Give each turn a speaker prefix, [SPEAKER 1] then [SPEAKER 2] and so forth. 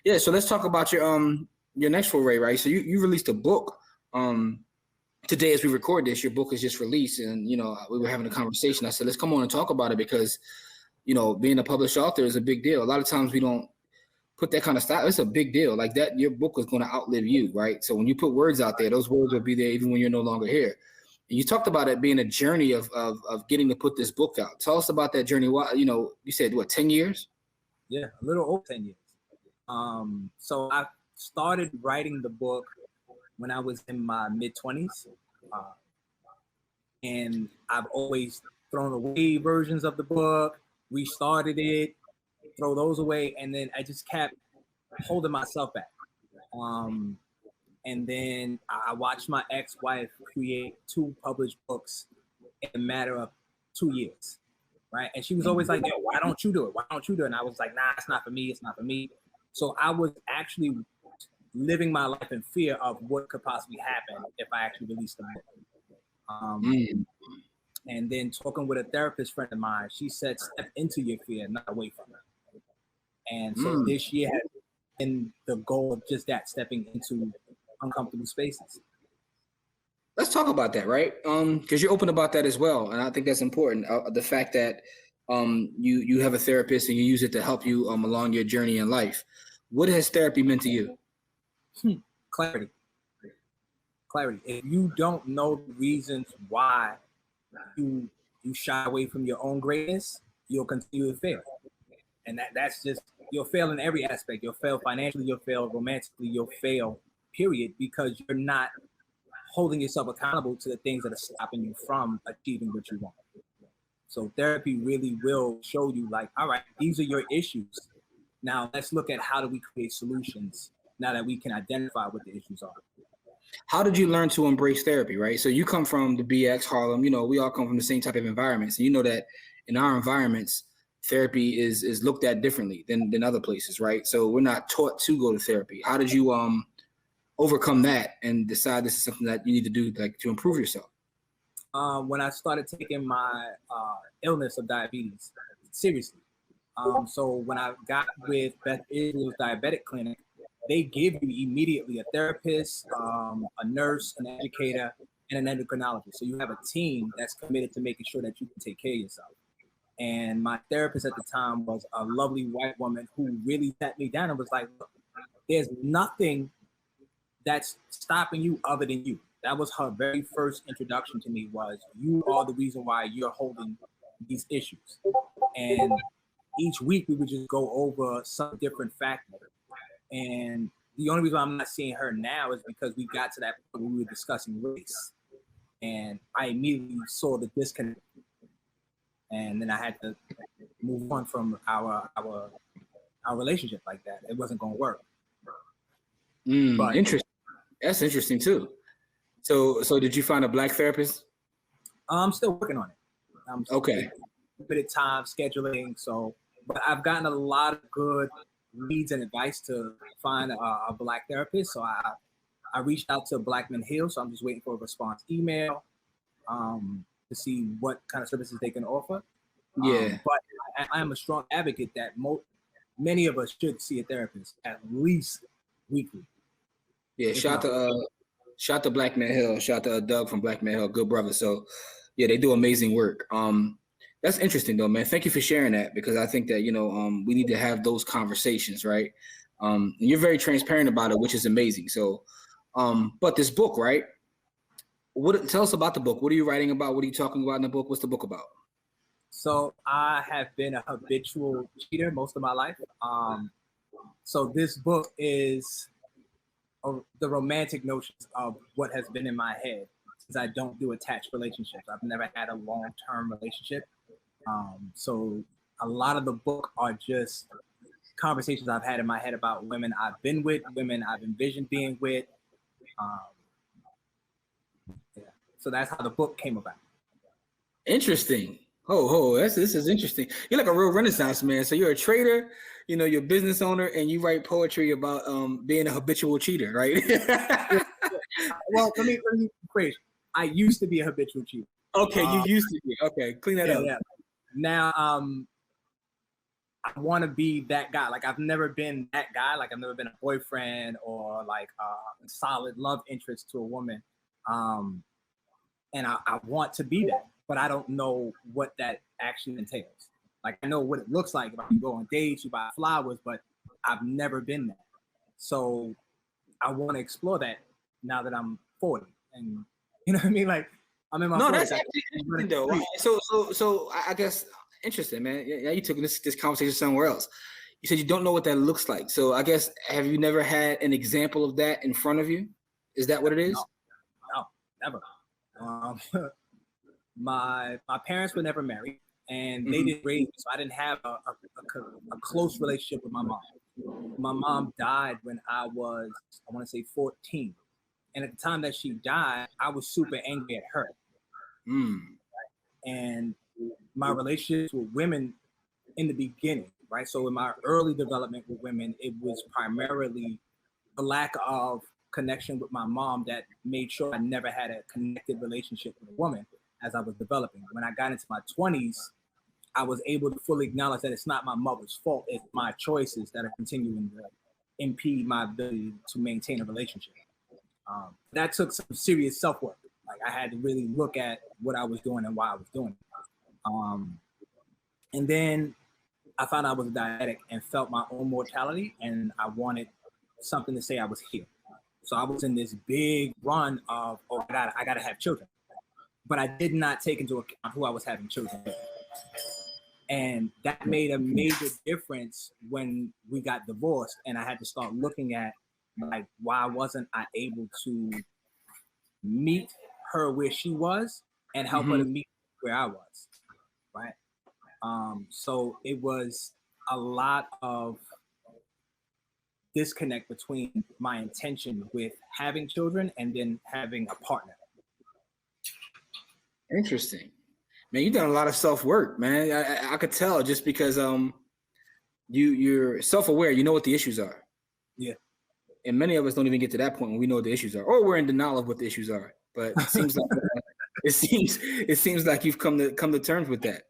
[SPEAKER 1] Yeah, so let's talk about your next foray, right? So you released a book today as we record this. Your book is just released, and we were having a conversation. I said, let's come on and talk about it because being a published author is a big deal. A lot of times we don't put that kind of style. It's a big deal. Like that, your book is going to outlive you, right? So when you put words out there, those words will be there even when you're no longer here. And you talked about it being a journey of getting to put this book out. Tell us about that journey. Why, you said what, 10 years?
[SPEAKER 2] Yeah, a little over 10 years. So I started writing the book when I was in my mid-20s. And I've always thrown away versions of the book, restarted it, throw those away, and then I just kept holding myself back. And then I watched my ex-wife create 2 published books in a matter of 2 years, right? And she was always like, yo, why don't you do it? Why don't you do it? And I was like, nah, it's not for me. It's not for me. So I was actually living my life in fear of what could possibly happen if I actually released the book. And then talking with a therapist friend of mine, she said, step into your fear, not away from it. And so this year has been the goal of just that, stepping into uncomfortable spaces.
[SPEAKER 1] Let's talk about that, right? Because you're open about that as well. And I think that's important. The fact that you have a therapist and you use it to help you along your journey in life. What has therapy meant to you?
[SPEAKER 2] Clarity. If you don't know the reasons why you shy away from your own greatness, you'll continue to fail. And that's just, you'll fail in every aspect. You'll fail financially, you'll fail romantically, you'll fail, period, because you're not holding yourself accountable to the things that are stopping you from achieving what you want. So therapy really will show you, like, all right, these are your issues. Now let's look at how do we create solutions now that we can identify what the issues are.
[SPEAKER 1] How did you learn to embrace therapy, right? So you come from the BX, Harlem, we all come from the same type of environments. And you know that in our environments, therapy is looked at differently than other places, right? So we're not taught to go to therapy. How did you overcome that and decide this is something that you need to do, like, to improve yourself?
[SPEAKER 2] When I started taking my illness of diabetes seriously. So when I got with Beth Israel's diabetic clinic, they give you immediately a therapist, a nurse, an educator, and an endocrinologist. So you have a team that's committed to making sure that you can take care of yourself. And my therapist at the time was a lovely white woman who really sat me down and was like, look, there's nothing that's stopping you other than you. That was her very first introduction to me, was you are the reason why you're holding these issues. And each week we would just go over some different factors. And the only reason I'm not seeing her now is because we got to that point where we were discussing race. And I immediately saw the disconnect. And then I had to move on from our relationship like that. It wasn't going to work.
[SPEAKER 1] But interesting. That's interesting too. So did you find a Black therapist?
[SPEAKER 2] I'm still working on it. I'm
[SPEAKER 1] okay.
[SPEAKER 2] A bit of time scheduling. But I've gotten a lot of good leads and advice to find a Black therapist. So I reached out to Blackman Hill. So I'm just waiting for a response email to see what kind of services they can offer.
[SPEAKER 1] Yeah.
[SPEAKER 2] But I am a strong advocate that many of us should see a therapist at least weekly.
[SPEAKER 1] Yeah. Shout to Blackman Hill. Shout to Doug from Blackman Hill. Good brother. So yeah, they do amazing work. That's interesting though, man. Thank you for sharing that, because I think that, we need to have those conversations, right? And you're very transparent about it, which is amazing. So, but this book, right? Tell us about the book. What are you writing about? What are you talking about in the book? What's the book about?
[SPEAKER 2] So I have been a habitual cheater most of my life. So this book is the romantic notions of what has been in my head, since I don't do attached relationships. I've never had a long-term relationship. So a lot of the book are just conversations I've had in my head about women I've been with, women I've envisioned being with. Yeah. So that's how the book came about.
[SPEAKER 1] Interesting. This is interesting. You're like a real Renaissance man. So you're a trader, you're a business owner, and you write poetry about being a habitual cheater, right?
[SPEAKER 2] Well, let me rephrase. I used to be a habitual cheater.
[SPEAKER 1] Okay, you used to be. Okay, clean that up.
[SPEAKER 2] Yeah. Now, I want to be that guy. Like I've never been that guy. Like I've never been a boyfriend or like a solid love interest to a woman. And I want to be that, but I don't know what that actually entails. Like I know what it looks like. If you go on dates, you buy flowers, but I've never been that. So I want to explore that now that I'm 40, and you know what I mean. Like I'm in my 40s.
[SPEAKER 1] That's actually interesting though. So I guess interesting, man. Yeah, you took this conversation somewhere else. You said you don't know what that looks like. So I guess have you never had an example of that in front of you? Is that what it is?
[SPEAKER 2] No, never. My parents were never married, and they didn't raise me, so I didn't have a close relationship with my mom. My mom died when I was, I want to say 14. And at the time that she died, I was super angry at her. And my relationships with women in the beginning, right? So in my early development with women, it was primarily the lack of connection with my mom that made sure I never had a connected relationship with a woman as I was developing. When I got into my 20s, I was able to fully acknowledge that it's not my mother's fault. It's my choices that are continuing to impede my ability to maintain a relationship. That took some serious self-work. Like I had to really look at what I was doing and why I was doing it. And then I found out I was diabetic and felt my own mortality, and I wanted something to say I was here. So I was in this big run of, oh, I gotta have children. But I did not take into account who I was having children with. And that made a major difference when we got divorced, and I had to start looking at like, why wasn't I able to meet her where she was and help her to meet where I was, right? So it was a lot of disconnect between my intention with having children and then having a partner.
[SPEAKER 1] Interesting. Man, you've done a lot of self-work, man. I could tell just because you're self-aware, you know what the issues are.
[SPEAKER 2] Yeah.
[SPEAKER 1] And many of us don't even get to that point when we know what the issues are, or we're in denial of what the issues are. But it seems like it seems like you've come to terms with that.